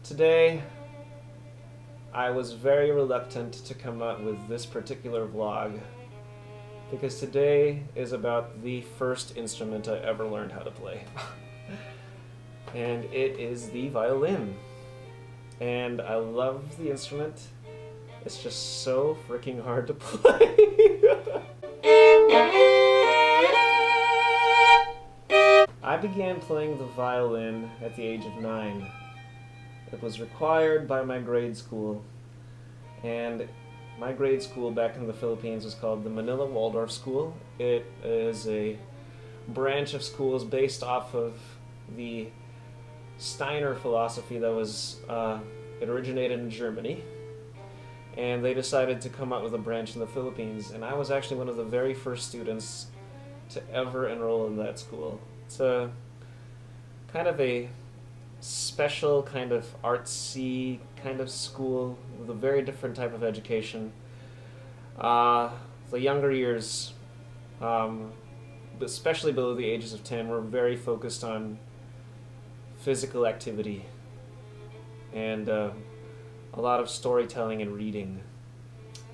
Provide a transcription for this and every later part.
Today, I was very reluctant to come out with this particular vlog because today is about the first instrument I ever learned how to play. And it is the violin. And I love the instrument. It's just so freaking hard to play. I began playing the violin at the age of 9. It was required by my grade school, and my grade school back in the Philippines was called the Manila Waldorf School. It is a branch of schools based off of the Steiner philosophy that was it originated in Germany, and they decided to come out with a branch in the Philippines, and I was actually one of the very first students to ever enroll in that school. It's a kind of a special kind of artsy kind of school with a very different type of education. The younger years, especially below the ages of 10, were very focused on physical activity and a lot of storytelling and reading,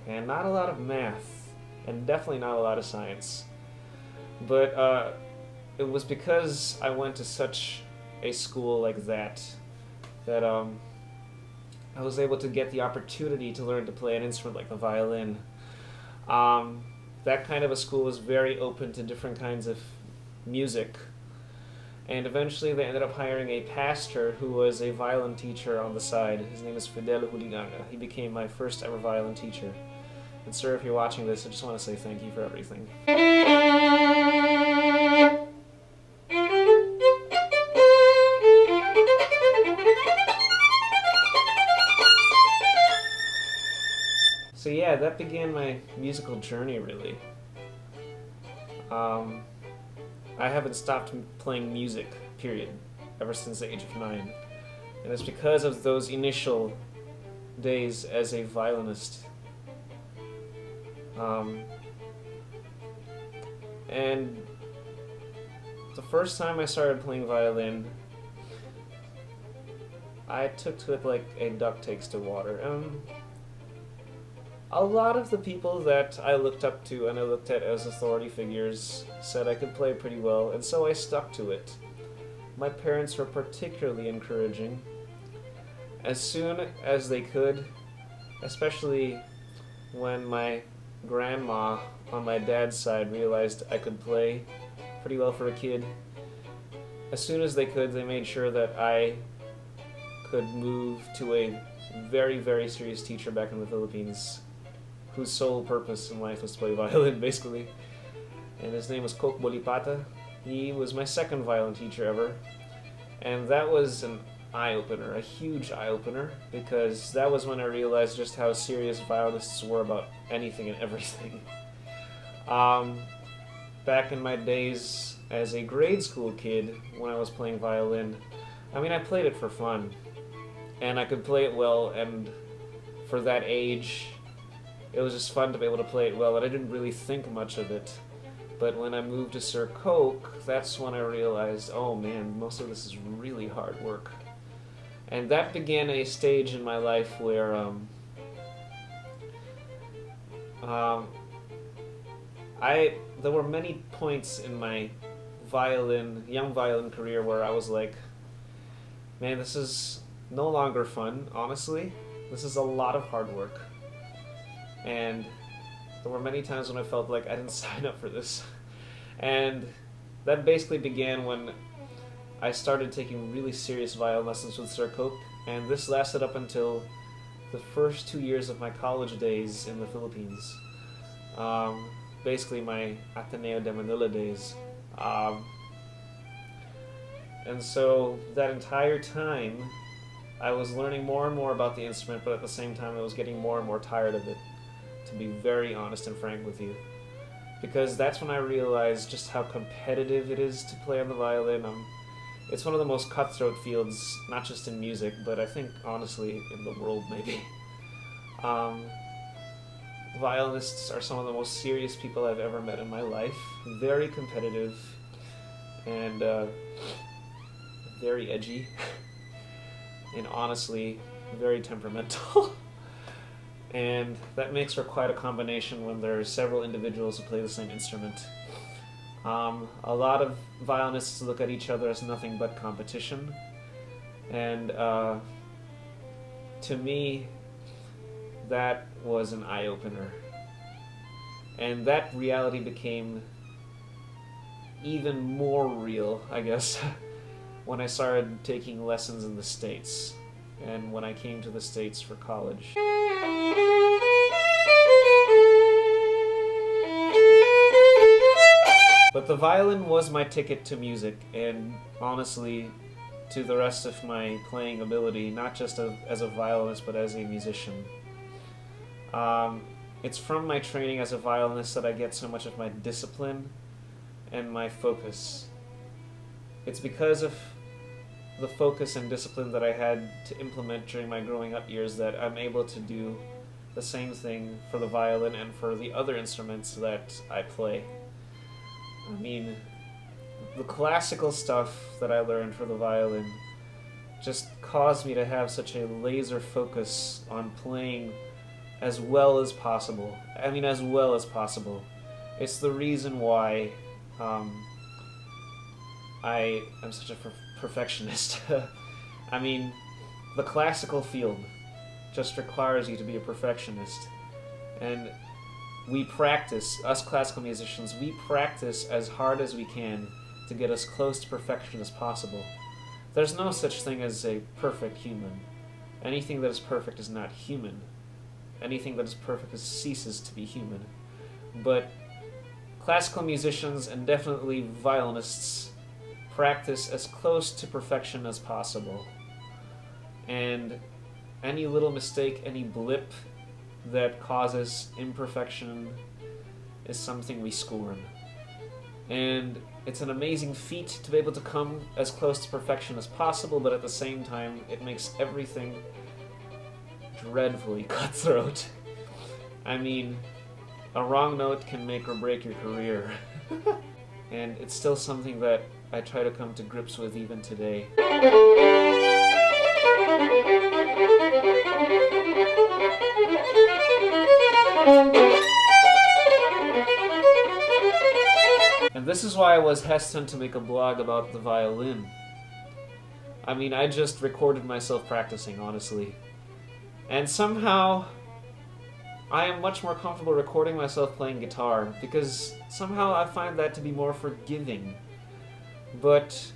and not a lot of math, and definitely not a lot of science. But it was because I went to such a school like that I was able to get the opportunity to learn to play an instrument like the violin. That kind of a school was very open to different kinds of music, and eventually they ended up hiring a pastor who was a violin teacher on the side. His name is Valdes. He became my first ever violin teacher. And sir, if you're watching this, I just want to say thank you for everything. So yeah, that began my musical journey, really. I haven't stopped playing music, period, ever since the age of 9. And it's because of those initial days as a violinist. And the first time I started playing violin, I took to it like a duck takes to water. A lot of the people that I looked up to and I looked at as authority figures said I could play pretty well, and so I stuck to it. My parents were particularly encouraging. As soon as they could, especially when my grandma on my dad's side realized I could play pretty well for a kid, as soon as they could, they made sure that I could move to a very, very serious teacher back in the Philippines, whose sole purpose in life was to play violin, basically. And his name was Coke Bolipata. He was my second violin teacher ever. And that was an eye-opener, a huge eye-opener, because that was when I realized just how serious violinists were about anything and everything. Back in my days as a grade school kid, when I was playing violin, I mean, I played it for fun. And I could play it well, and for that age, it was just fun to be able to play it well, and I didn't really think much of it. But when I moved to Sir Coke, that's when I realized, oh man, most of this is really hard work. And that began a stage in my life where there were many points in my young violin career where I was like, man, this is no longer fun, honestly. This is a lot of hard work. And there were many times when I felt like I didn't sign up for this. And that basically began when I started taking really serious violin lessons with Sir Coke, and this lasted up until the first 2 years of my college days in the Philippines. Basically my Ateneo de Manila days. And so that entire time, I was learning more and more about the instrument, but at the same time I was getting more and more tired of it, to be very honest and frank with you. Because that's when I realized just how competitive it is to play on the violin. It's one of the most cutthroat fields, not just in music, but I think, honestly, in the world, maybe. Violinists are some of the most serious people I've ever met in my life. Very competitive and very edgy. and honestly very temperamental. And that makes for quite a combination when there are several individuals who play the same instrument. A lot of violinists look at each other as nothing but competition, and to me, that was an eye-opener. And that reality became even more real, I guess, when I started taking lessons in the States, and when I came to the States for college. But the violin was my ticket to music, and honestly, to the rest of my playing ability, not just as a violinist, but as a musician. It's from my training as a violinist that I get so much of my discipline and my focus. It's because of the focus and discipline that I had to implement during my growing up years that I'm able to do the same thing for the violin and for the other instruments that I play. I mean, the classical stuff that I learned for the violin just caused me to have such a laser focus on playing as well as possible. I mean, as well as possible. It's the reason why I am such a perfectionist. I mean, the classical field just requires you to be a perfectionist. And we practice, us classical musicians, we practice as hard as we can to get as close to perfection as possible. There's no such thing as a perfect human. Anything that is perfect is not human. Anything that is perfect ceases to be human. But classical musicians, and definitely violinists, practice as close to perfection as possible. And any little mistake, any blip that causes imperfection is something we scorn. And it's an amazing feat to be able to come as close to perfection as possible, but at the same time, it makes everything dreadfully cutthroat. I mean, a wrong note can make or break your career. And it's still something that I try to come to grips with even today. And this is why I was hesitant to make a blog about the violin. I mean, I just recorded myself practicing, honestly. And somehow, I am much more comfortable recording myself playing guitar, because somehow I find that to be more forgiving. But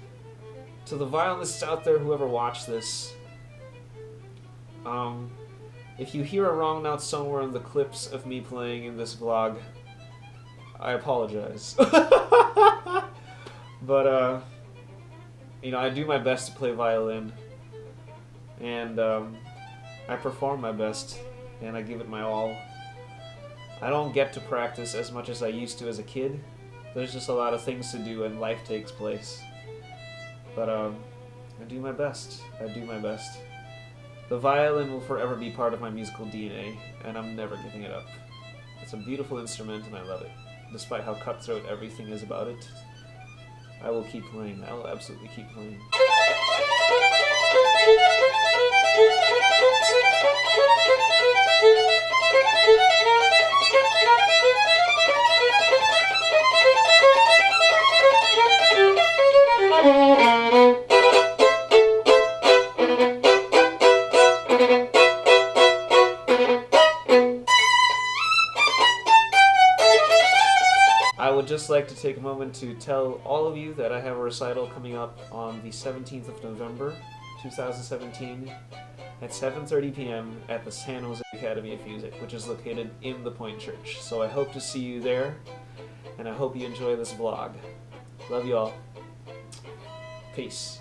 to the violinists out there who ever watch this, if you hear a wrong note somewhere in the clips of me playing in this vlog, I apologize. But, you know, I do my best to play violin, and I perform my best, and I give it my all. I don't get to practice as much as I used to as a kid. There's just a lot of things to do and life takes place. But I do my best. I do my best. The violin will forever be part of my musical DNA, and I'm never giving it up. It's a beautiful instrument and I love it. Despite how cutthroat everything is about it, I will keep playing. I will absolutely keep playing. I would just like to take a moment to tell all of you that I have a recital coming up on the 17th of November, 2017, at 7:30 p.m. at the San Jose Academy of Music, which is located in the Point Church. So I hope to see you there, and I hope you enjoy this vlog. Love you all. Peace.